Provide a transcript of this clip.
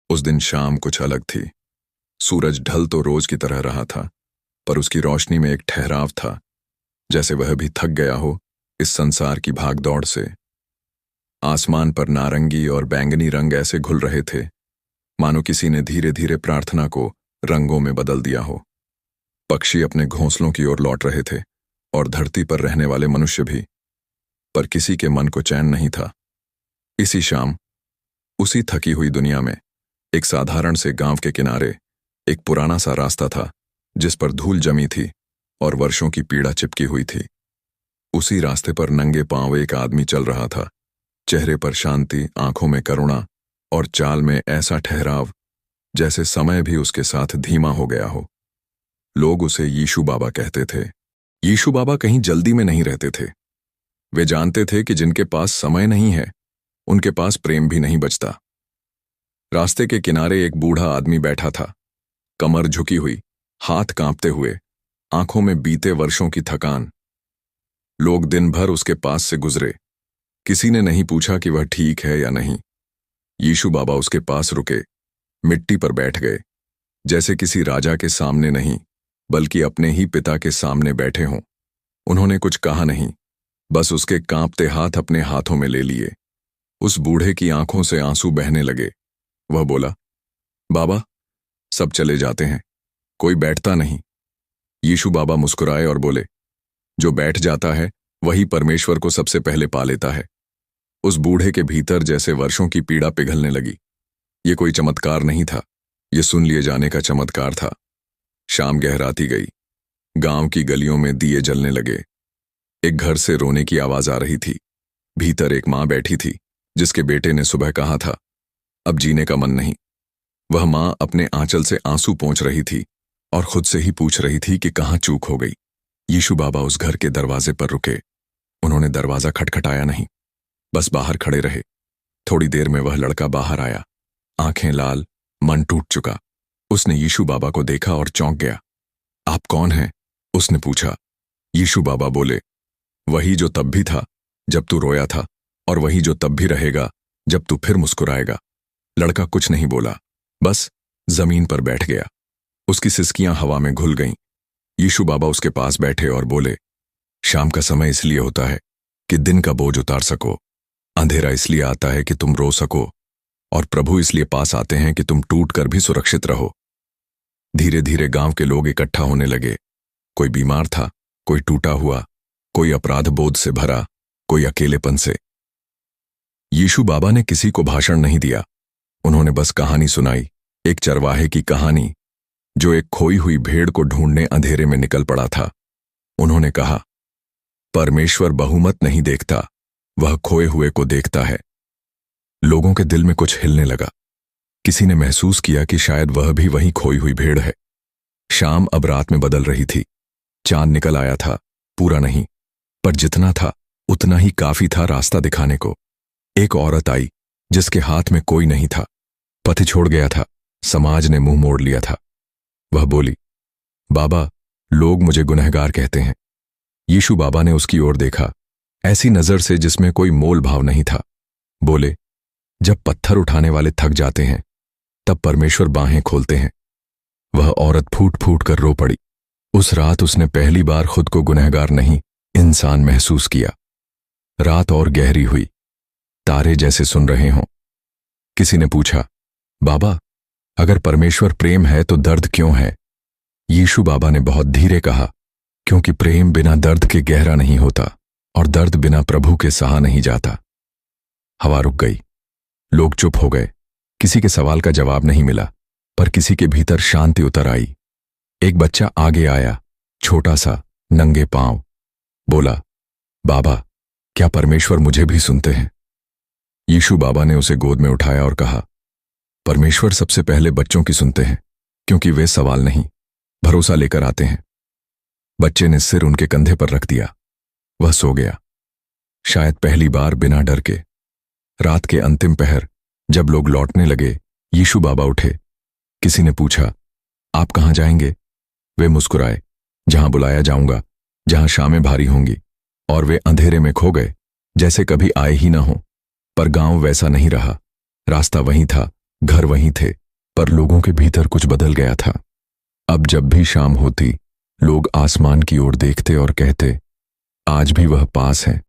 उस दिन शाम कुछ अलग थी। सूरज ढल तो रोज की तरह रहा था, पर उसकी रोशनी में एक ठहराव था, जैसे वह भी थक गया हो इस संसार की भागदौड़ से। आसमान पर नारंगी और बैंगनी रंग ऐसे घुल रहे थे, मानो किसी ने धीरे धीरे प्रार्थना को रंगों में बदल दिया हो। पक्षी अपने घोंसलों की ओर लौट रहे थे और धरती पर रहने वाले मनुष्य भी, पर किसी के मन को चैन नहीं था। इसी शाम, उसी थकी हुई दुनिया में, एक साधारण से गांव के किनारे एक पुराना सा रास्ता था, जिस पर धूल जमी थी और वर्षों की पीड़ा चिपकी हुई थी। उसी रास्ते पर नंगे पांव एक आदमी चल रहा था, चेहरे पर शांति, आंखों में करुणा और चाल में ऐसा ठहराव जैसे समय भी उसके साथ धीमा हो गया हो। लोग उसे यीशु बाबा कहते थे। यीशु बाबा कहीं जल्दी में नहीं रहते थे। वे जानते थे कि जिनके पास समय नहीं है, उनके पास प्रेम भी नहीं बचता। रास्ते के किनारे एक बूढ़ा आदमी बैठा था, कमर झुकी हुई, हाथ कांपते हुए, आंखों में बीते वर्षों की थकान। लोग दिन भर उसके पास से गुजरे, किसी ने नहीं पूछा कि वह ठीक है या नहीं। यीशु बाबा उसके पास रुके, मिट्टी पर बैठ गए, जैसे किसी राजा के सामने नहीं, बल्कि अपने ही पिता के सामने बैठे हों। उन्होंने कुछ कहा नहीं, बस उसके कांपते हाथ अपने हाथों में ले लिए। उस बूढ़े की आंखों से आंसू बहने लगे। वह बोला, बाबा, सब चले जाते हैं, कोई बैठता नहीं। यीशु बाबा मुस्कुराए और बोले, जो बैठ जाता है वही परमेश्वर को सबसे पहले पा लेता है। उस बूढ़े के भीतर जैसे वर्षों की पीड़ा पिघलने लगी। ये कोई चमत्कार नहीं था, ये सुन लिए जाने का चमत्कार था। शाम गहराती गई, गांव की गलियों में दिए जलने लगे। एक घर से रोने की आवाज आ रही थी। भीतर एक मां बैठी थी, जिसके बेटे ने सुबह कहा था, अब जीने का मन नहीं। वह मां अपने आंचल से आंसू पोंछ रही थी और खुद से ही पूछ रही थी कि कहां चूक हो गई। यीशु बाबा उस घर के दरवाजे पर रुके। उन्होंने दरवाजा खटखटाया नहीं, बस बाहर खड़े रहे। थोड़ी देर में वह लड़का बाहर आया, आंखें लाल, मन टूट चुका। उसने यीशु बाबा को देखा और चौंक गया। आप कौन हैं? उसने पूछा। यीशु बाबा बोले, वही जो तब भी था जब तू रोया था, और वही जो तब भी रहेगा जब तू फिर मुस्कुराएगा। लड़का कुछ नहीं बोला, बस जमीन पर बैठ गया। उसकी सिसकियां हवा में घुल गईं। यीशु बाबा उसके पास बैठे और बोले, शाम का समय इसलिए होता है कि दिन का बोझ उतार सको, अंधेरा इसलिए आता है कि तुम रो सको, और प्रभु इसलिए पास आते हैं कि तुम टूट कर भी सुरक्षित रहो। धीरे धीरे गांव के लोग इकट्ठा होने लगे। कोई बीमार था, कोई टूटा हुआ, कोई अपराध बोध से भरा, कोई अकेलेपन से। यीशु बाबा ने किसी को भाषण नहीं दिया। उन्होंने बस कहानी सुनाई, एक चरवाहे की कहानी, जो एक खोई हुई भेड़ को ढूंढने अंधेरे में निकल पड़ा था। उन्होंने कहा, परमेश्वर बहुमत नहीं देखता, वह खोए हुए को देखता है। लोगों के दिल में कुछ हिलने लगा। किसी ने महसूस किया कि शायद वह भी वही खोई हुई भेड़ है। शाम अब रात में बदल रही थी। चांद निकल आया था, पूरा नहीं, पर जितना था उतना ही काफी था रास्ता दिखाने को। एक औरत आई, जिसके हाथ में कोई नहीं था। पथ छोड़ गया था, समाज ने मुंह मोड़ लिया था। वह बोली, बाबा, लोग मुझे गुनहगार कहते हैं। यीशु बाबा ने उसकी ओर देखा, ऐसी नजर से जिसमें कोई मोल भाव नहीं था। बोले, जब पत्थर उठाने वाले थक जाते हैं, तब परमेश्वर बाहें खोलते हैं। वह औरत फूट फूट कर रो पड़ी। उस रात उसने पहली बार खुद को गुनहगार नहीं, इंसान महसूस किया। रात और गहरी हुई, तारे जैसे सुन रहे हों। किसी ने पूछा, बाबा, अगर परमेश्वर प्रेम है तो दर्द क्यों है? यीशु बाबा ने बहुत धीरे कहा, क्योंकि प्रेम बिना दर्द के गहरा नहीं होता, और दर्द बिना प्रभु के सहा नहीं जाता। हवा रुक गई। लोग चुप हो गए। किसी के सवाल का जवाब नहीं मिला, पर किसी के भीतर शांति उतर आई। एक बच्चा आगे आया, छोटा सा, नंगे पांव। बोला, बाबा, क्या परमेश्वर मुझे भी सुनते हैं? यीशु बाबा ने उसे गोद में उठाया और कहा, परमेश्वर सबसे पहले बच्चों की सुनते हैं, क्योंकि वे सवाल नहीं, भरोसा लेकर आते हैं। बच्चे ने सिर उनके कंधे पर रख दिया। वह सो गया, शायद पहली बार बिना डर के। रात के अंतिम पहर, जब लोग लौटने लगे, यीशु बाबा उठे। किसी ने पूछा, आप कहां जाएंगे? वे मुस्कुराए, जहां बुलाया जाऊंगा, जहां शामें भारी होंगी। और वे अंधेरे में खो गए, जैसे कभी आए ही ना हो। पर गांव वैसा नहीं रहा। रास्ता वही था, घर वहीं थे, पर लोगों के भीतर कुछ बदल गया था। अब जब भी शाम होती, लोग आसमान की ओर देखते और कहते, आज भी वह पास है।